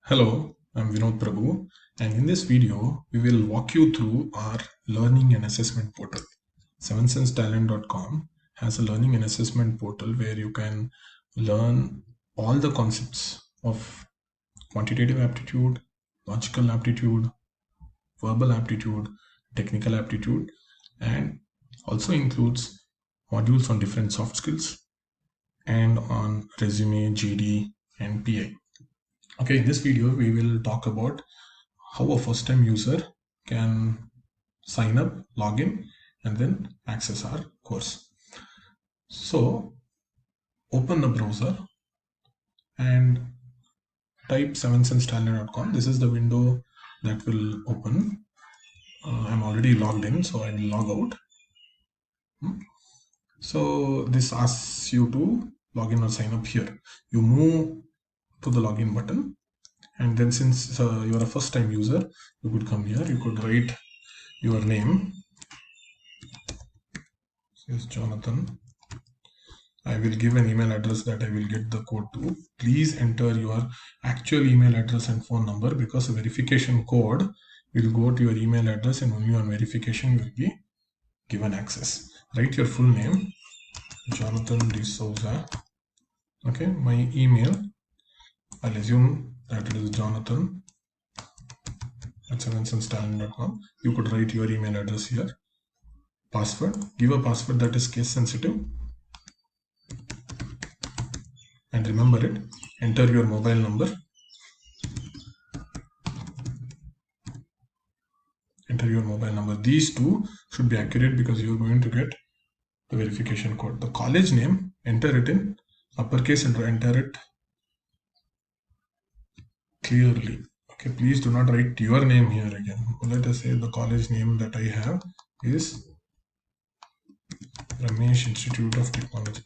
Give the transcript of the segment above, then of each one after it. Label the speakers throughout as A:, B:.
A: Hello, I'm Vinod Prabhu, and in this video, we will walk you through our learning and assessment portal. SevenSenseTalent.com has a learning and assessment portal where you can learn all the concepts of quantitative aptitude, logical aptitude, verbal aptitude, technical aptitude, and also includes modules on different soft skills and on resume, GD, and PI. Okay, in this video, we will talk about how a first-time user can sign up, log in, and then access our course. So open the browser and type 7sensetalent.com. This is the window that will open. I'm already logged in, so I will log out. So this asks you to log in or sign up here. You move to the login button, and then since you're a first-time user, you could come here. You could write your name. This is Jonathan. I will give an email address that I will get the code to. Please enter your actual email address and phone number, because a verification code will go to your email address and only on verification you will be given access. Write your full name, Jonathan D'Souza. Okay, my email, I'll assume that it is Jonathan at 7sensetalent.com. You could write your email address here. Password, give a password that is case sensitive. And remember it. Enter your mobile number. Enter your mobile number. These two should be accurate because you're going to get the verification code. The college name, enter it in uppercase and enter it clearly. Okay, please do not write your name here again. Let us say the college name that I have is Ramesh Institute of Technology.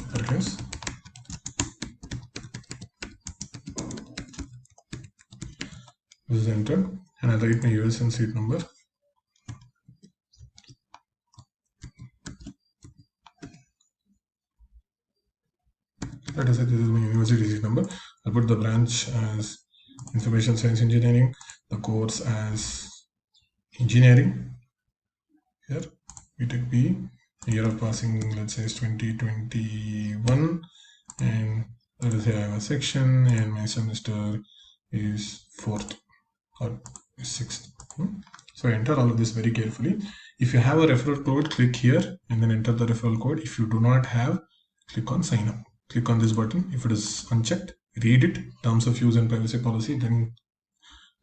A: Uppercase. This is entered, and I write my USN seat number. Let us say this is my university seat number. I'll put the branch as Information Science Engineering, the course as Engineering. Here, BTech B, year of passing, let's say, is 2021, and let us say I have a section, and my semester is 4th or 6th. So I enter all of this very carefully. If you have a referral code, click here and then enter the referral code. If you do not have, click on sign up. Click on this button. If it is unchecked, read it, terms of use and privacy policy, then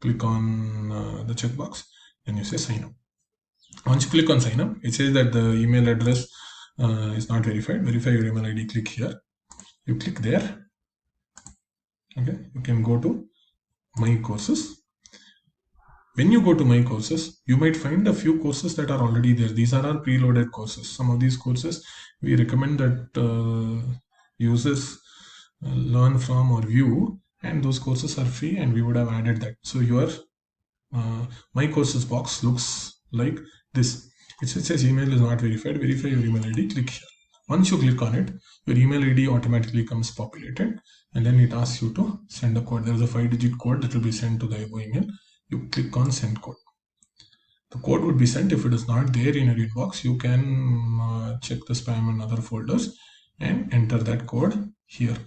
A: click on the checkbox, then you say sign up. Once you click on sign up, it says that the email address is not verified. Verify your email ID, click here. You click there. Okay, you can go to my courses. When you go to my courses, you might find a few courses that are already there. These are our preloaded courses. Some of these courses we recommend that users learn from or view, and those courses are free, and we would have added that. So your my courses box looks like this. It says email is not verified. Verify your email ID. Click here. Once you click on it, your email ID automatically comes populated, and then it asks you to send a code. There is a 5-digit code that will be sent to the above email. You click on send code. The code would be sent. If it is not there in your inbox, you can check the spam and other folders and enter that code here.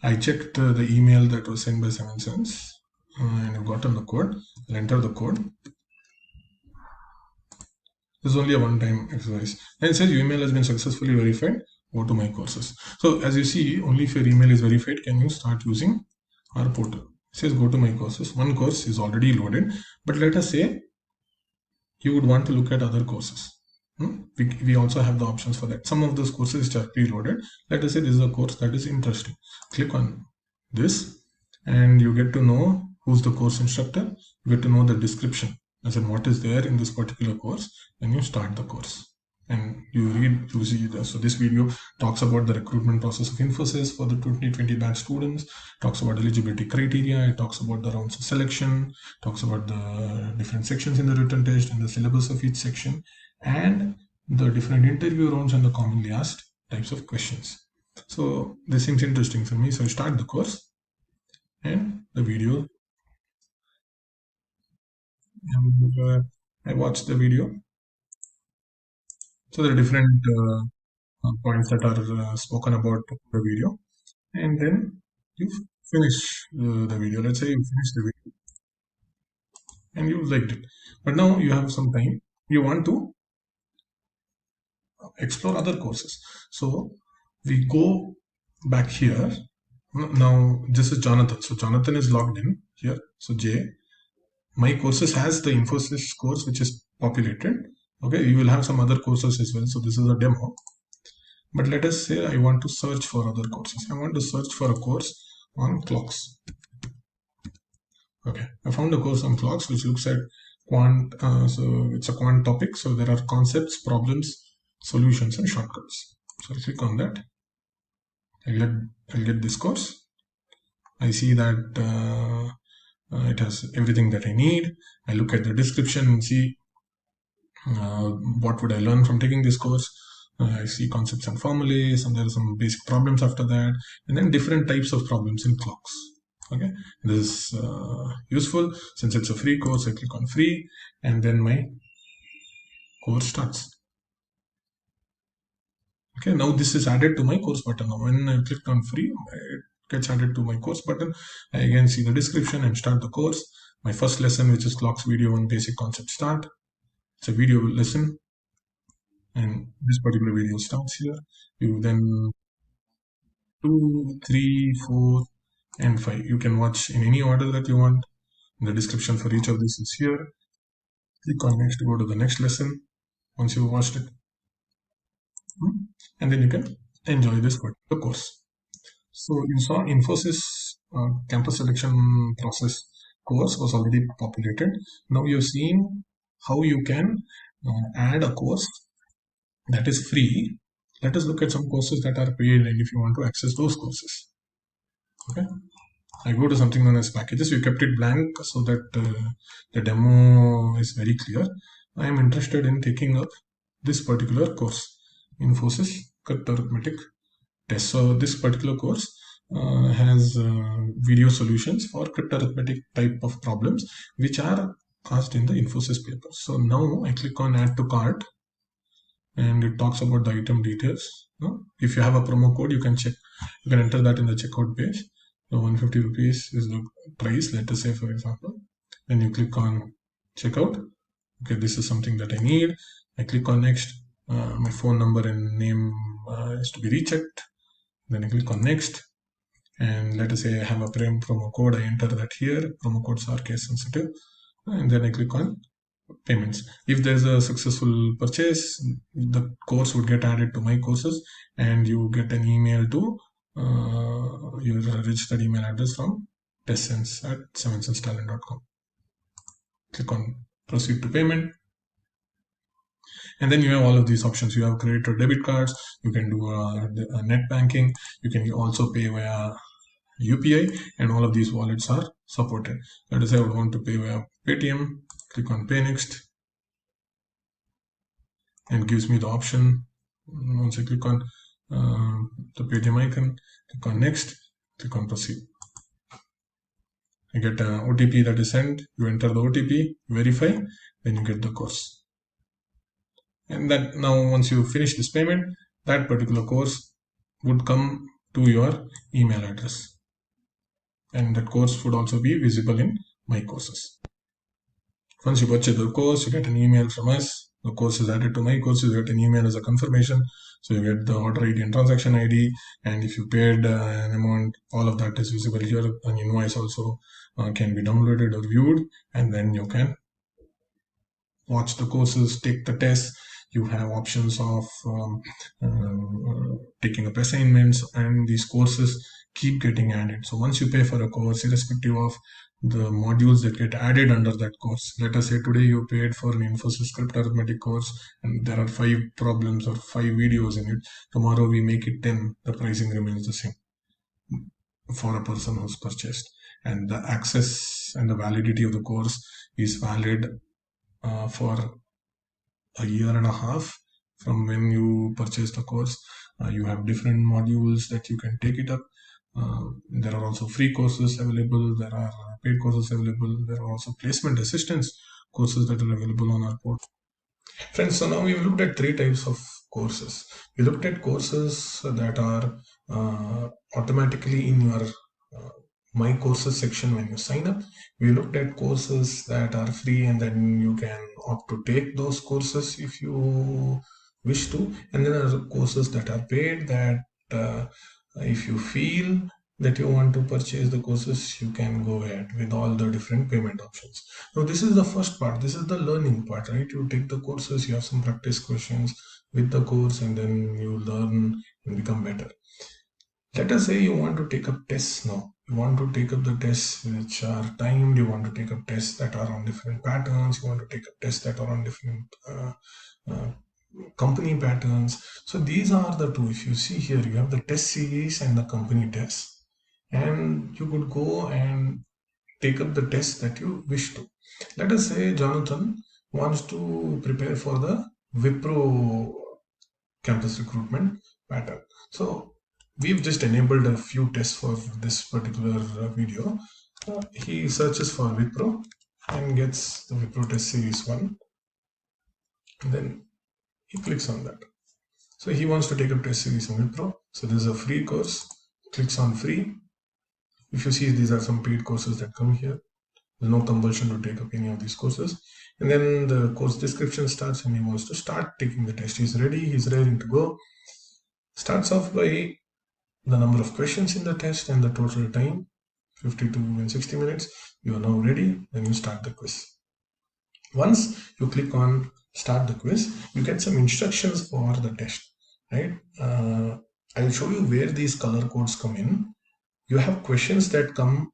A: I checked the email that was sent by 7sense and I've gotten the code. I'll enter the code. This is only a one-time exercise. And it says your email has been successfully verified. Go to my courses. So as you see, only if your email is verified can you start using our portal. It says go to my courses. One course is already loaded, but let us say you would want to look at other courses. We also have the options for that. Some of those courses which are preloaded. Let us say this is a course that is interesting. Click on this and you get to know who's the course instructor. You get to know the description, as in what is there in this particular course. Then you start the course and you read, you see this. So this video talks about the recruitment process of Infosys for the 2020 batch students, talks about eligibility criteria, it talks about the rounds of selection, talks about the different sections in the written test and the syllabus of each section, and the different interview rounds and the commonly asked types of questions. So this seems interesting for me. So I start the course and the video, and I watch the video. So there are different points that are spoken about the video, and then you finish the video. Let's say you finish the video and you liked it, but now you have some time. You want to explore other courses. So we go back here. Now this is Jonathan. So Jonathan is logged in here. So J, my courses has the Infosys course which is populated. Okay, you will have some other courses as well. So this is a demo. But let us say I want to search for other courses. I want to search for a course on clocks. Okay, I found a course on clocks which looks at quant. So it's a quant topic. So there are concepts, problems, solutions, and shortcuts. So I click on that. I'll get this course. I see that it has everything that I need. I look at the description and see what would I learn from taking this course. I see concepts and formulas, and there are some basic problems after that, and then different types of problems in clocks. Okay, this is useful since it's a free course. I click on free, and then my course starts. Okay, now this is added to my course button. Now when I click on free, it gets added to my course button. I again see the description and start the course. My first lesson, which is clocks video 1 basic concept start. It's a video lesson, and this particular video starts here. You then 2, 3, 4, and 5. You can watch in any order that you want. The description for each of these is here. Click on next to go to the next lesson once you've watched it. And then you can enjoy this particular course. So you saw Infosys campus selection process course was already populated. Now you've seen how you can add a course that is free. Let us look at some courses that are paid, and if you want to access those courses. Okay, I go to something known as packages. We kept it blank so that the demo is very clear. I am interested in taking up this particular course, Infosys Crypto Arithmetic Test. So this particular course has video solutions for crypto arithmetic type of problems which are asked in the Infosys paper. So now I click on add to cart, and it talks about the item details. If you have a promo code, you can enter that in the checkout page. So 150 rupees is the price, let us say, for example. Then you click on checkout. Okay, this is something that I need. I click on next. My phone number and name is to be rechecked. Then I click on next, and let us say I have a promo code. I enter that here. Promo codes are case sensitive, and then I click on payments. If there's a successful purchase, the course would get added to my courses, and you get an email to your registered email address from testsense@7senstalent.com. Click on proceed to payment, and then you have all of these options. You have credit or debit cards. You can do a net banking. You can also pay via UPI, and all of these wallets are supported. Let us say I would want to pay via Paytm. Click on pay next, and gives me the option. Once I click on the Paytm icon, click on next, click on proceed. I get an OTP that is sent. You enter the OTP, verify, then you get the course. And that now once you finish this payment, that particular course would come to your email address, and that course would also be visible in my courses. Once you purchase the course, you get an email from us. The course is added to my course. You get an email as a confirmation. So you get the order ID and transaction ID. And if you paid an amount, all of that is visible here. An invoice also can be downloaded or viewed. And then you can watch the courses, take the tests. You have options of taking up assignments, and these courses keep getting added. So once you pay for a course, irrespective of the modules that get added under that course, let us say today you paid for an Infosys Crypto Arithmetic course and there are 5 problems or 5 videos in it. Tomorrow we make it 10, the pricing remains the same for a person who's purchased, and the access and the validity of the course is valid for a year and a half from when you purchase the course. You have different modules that you can take it up. There are also free courses available. There are paid courses available. There are also placement assistance courses that are available on our portal. Friends, so now we've looked at three types of courses. We looked at courses that are automatically in your My Courses section when you sign up. We looked at courses that are free and then you can opt to take those courses if you wish to. And then there are courses that are paid that if you feel that you want to purchase the courses, you can go ahead with all the different payment options. Now this is the first part. This is the learning part, right? You take the courses, you have some practice questions with the course, and then you learn and become better. Let us say you want to take up tests now. You want to take up the tests which are timed. You want to take up tests that are on different patterns. You want to take up tests that are on different uh, company patterns. So these are the two. If you see here, you have the test series and the company tests, and you could go and take up the test that you wish to. Let us say Jonathan wants to prepare for the Wipro campus recruitment pattern. So we've just enabled a few tests for this particular video. He searches for Wipro and gets the Wipro test series 1. And then he clicks on that. So he wants to take up test series on Wipro. So this is a free course. Clicks on free. If you see, these are some paid courses that come here. There's no compulsion to take up any of these courses. And then the course description starts and he wants to start taking the test. He's ready. He's ready to go. Starts off by the number of questions in the test and the total time, 52 and 60 minutes. You are now ready. Then you start the quiz. Once you click on start the quiz, you get some instructions for the test, right? I'll show you where these color codes come in. You have questions that come,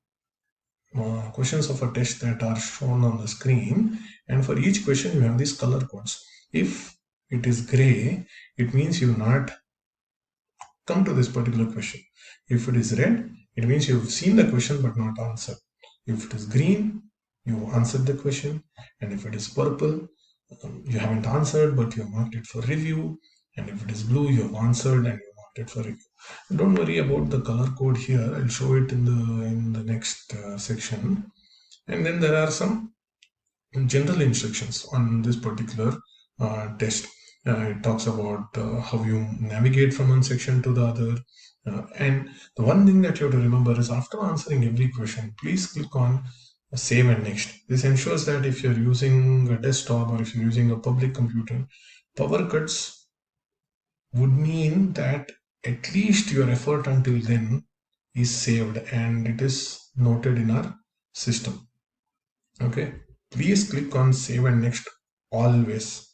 A: questions of a test that are shown on the screen, and for each question you have these color codes. If it is gray, it means you've not come to this particular question. If it is red, it means you've seen the question but not answered. If it is green, you answered the question, and if it is purple, you haven't answered but you marked it for review, and if it is blue, you have answered and you marked it for review. Don't worry about the color code here. I'll show it in the next section. And then there are some general instructions on this particular test. It talks about how you navigate from one section to the other. And the one thing that you have to remember is after answering every question, please click on save and next. This ensures that if you're using a desktop or if you're using a public computer, power cuts would mean that at least your effort until then is saved and it is noted in our system. Okay, please click on save and next always.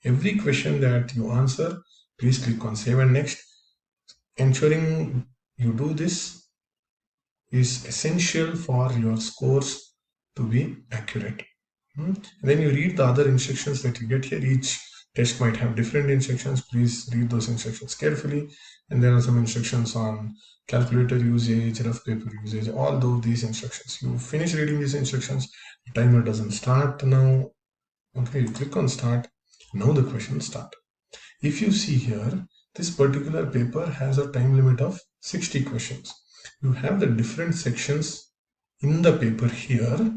A: Every question that you answer, please click on save and next. Ensuring you do this is essential for your scores to be accurate. Then you read the other instructions that you get here. Each test might have different instructions. Please read those instructions carefully. And there are some instructions on calculator usage, rough paper usage, all these instructions. You finish reading these instructions, the timer doesn't start now. Okay, you click on start. Now the questions start. If you see here, this particular paper has a time limit of 60 questions. You have the different sections in the paper here.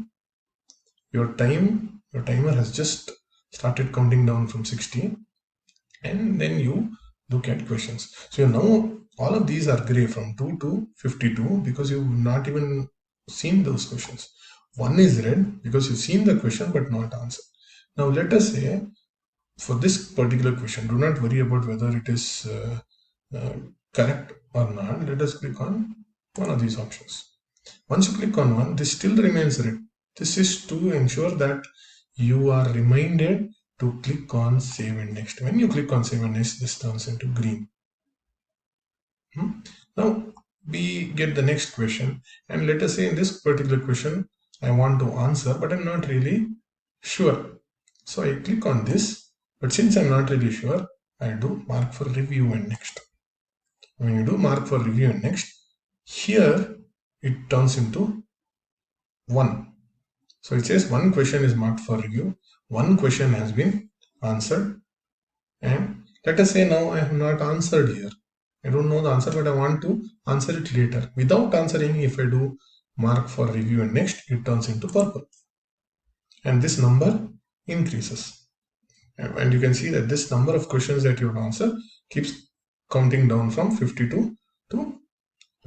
A: Your timer has just started counting down from 60, and then you look at questions. So now all of these are gray from 2 to 52 because you've not even seen those questions. One is red because you've seen the question but not answered. Now let us say for this particular question, do not worry about whether it is correct or not. Let us click on one of these options. Once you click on one, this still remains red. This is to ensure that you are reminded to click on save and next. When you click on save and next, this turns into green. Now we get the next question, and let us say in this particular question I want to answer but I'm not really sure. So I click on this, but since I'm not really sure, I do mark for review and next. When you do mark for review and next, here it turns into 1. So it says one question is marked for review, one question has been answered, and let us say now I have not answered here. I don't know the answer, but I want to answer it later. Without answering, if I do mark for review and next, it turns into purple. And this number increases. And you can see that this number of questions that you have answered keeps counting down from 52 to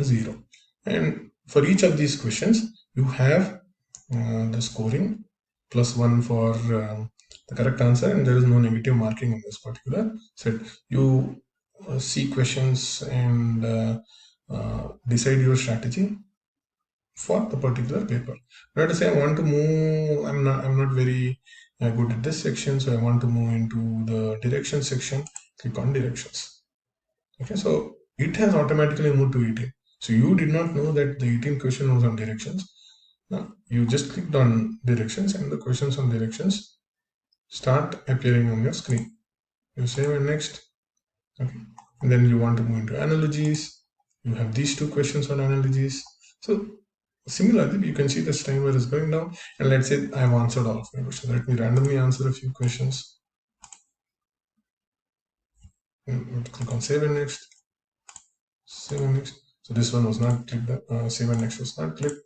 A: 0. And for each of these questions, you have the scoring +1 for the correct answer, and there is no negative marking in this particular set. You see questions and decide your strategy for the particular paper. Let us say I want to move, I'm not very good at this section, so I want to move into the direction section. Click on directions. Okay, so it has automatically moved to 18. So you did not know that the 18th question was on directions. Now you just clicked on directions and the questions on directions start appearing on your screen. You save and next. Okay, and then you want to move into analogies. You have these two questions on analogies. So similarly, you can see this timer is going down, and let's say I've answered all of my questions. Let me randomly answer a few questions. And click on save and next. Save and next. So this one was not clicked. Save and next was not clicked.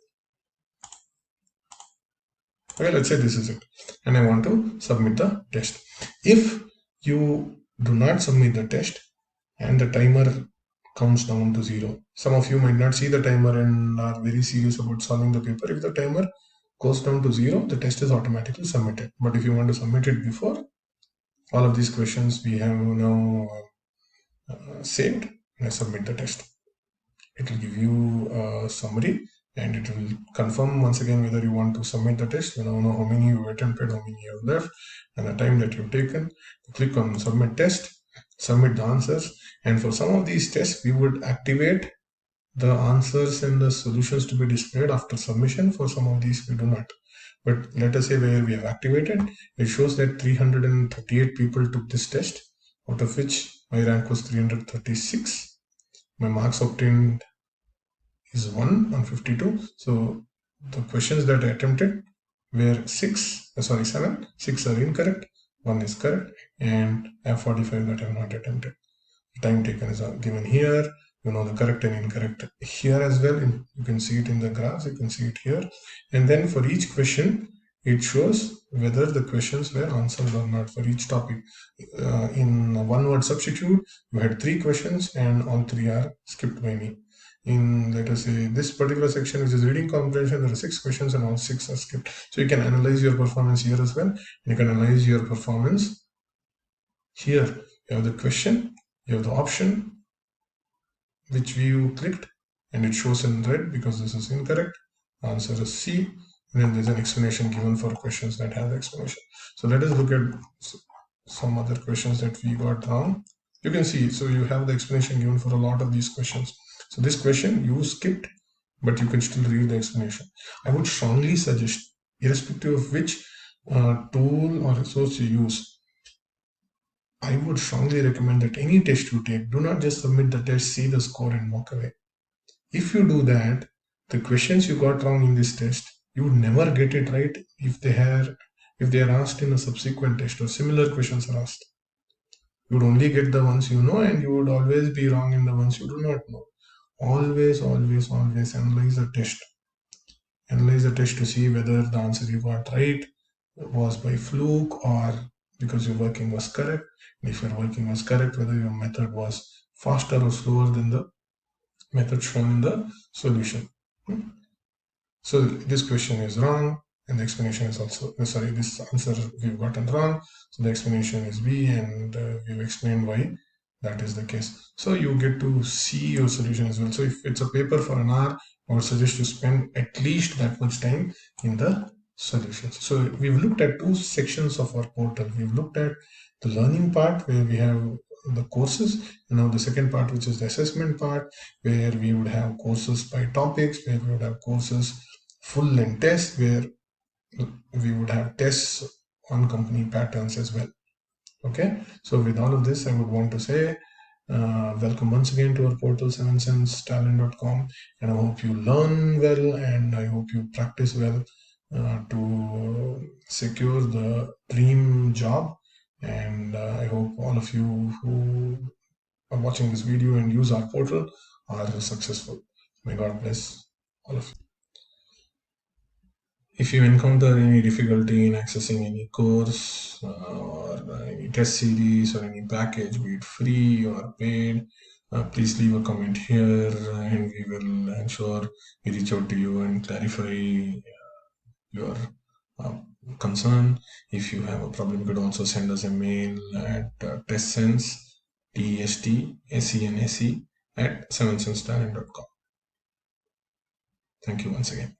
A: Okay, let's say this is it, and I want to submit the test. If you do not submit the test and the timer counts down to 0, some of you might not see the timer and are very serious about solving the paper. If the timer goes down to 0, the test is automatically submitted. But if you want to submit it before all of these questions we have now saved, and submit the test, it will give you a summary and it will confirm once again whether you want to submit the test. You now know how many you attempted, how many you have left, and the time that you've taken. Click on submit test, submit the answers, and for some of these tests we would activate the answers and the solutions to be displayed after submission. For some of these we do not, but let us say where we have activated, it shows that 338 people took this test, out of which my rank was 336. My marks obtained is 1 on 52. So the questions that I attempted were 7. 6 are incorrect, 1 is correct, and I have 45 that I have not attempted. The time taken is given here. You know the correct and incorrect here as well. You can see it in the graphs, you can see it here. And then for each question, it shows whether the questions were answered or not for each topic. In one word substitute, you had 3 questions and all 3 are skipped by me. In, let us say, this particular section, which is reading comprehension, there are 6 questions and all 6 are skipped. So you can analyze your performance here as well. And you can analyze your performance here. You have the question, you have the option which you clicked, and it shows in red because this is incorrect. Answer is C. And then there's an explanation given for questions that have the explanation. So let us look at some other questions that we got wrong. You can see, so you have the explanation given for a lot of these questions. So this question you skipped, but you can still read the explanation. I would strongly suggest, irrespective of which tool or resource you use, I would strongly recommend that any test you take, do not just submit the test, see the score and walk away. If you do that, the questions you got wrong in this test, you would never get it right if they are asked in a subsequent test or similar questions are asked. You would only get the ones you know, and you would always be wrong in the ones you do not know. Always analyze the test. Analyze the test to see whether the answer you got right was by fluke or because your working was correct. And if your working was correct, whether your method was faster or slower than the method shown in the solution. So this question is wrong, and the explanation is also, sorry, this answer we've gotten wrong. So the explanation is B, and we've explained why that is the case. So you get to see your solution as well. So if it's a paper for an hour, I would suggest you spend at least that much time in the solutions. So we've looked at 2 sections of our portal. We've looked at the learning part where we have the courses, and now the second part, which is the assessment part, where we would have courses by topics, where we would have courses full length tests, where we would have tests on company patterns as well. Okay, so with all of this, I would want to say welcome once again to our portal 7senstalent.com, and I hope you learn well and I hope you practice well to secure the dream job. And I hope all of you who watching this video and use our portal are successful. May God bless all of you. If you encounter any difficulty in accessing any course or any test series or any package, be it free or paid, please leave a comment here and we will ensure we reach out to you and clarify your uh, concern. If you have a problem, you could also send us a mail at testsense, TESTSENSE at 7sensetalent.com. Thank you once again.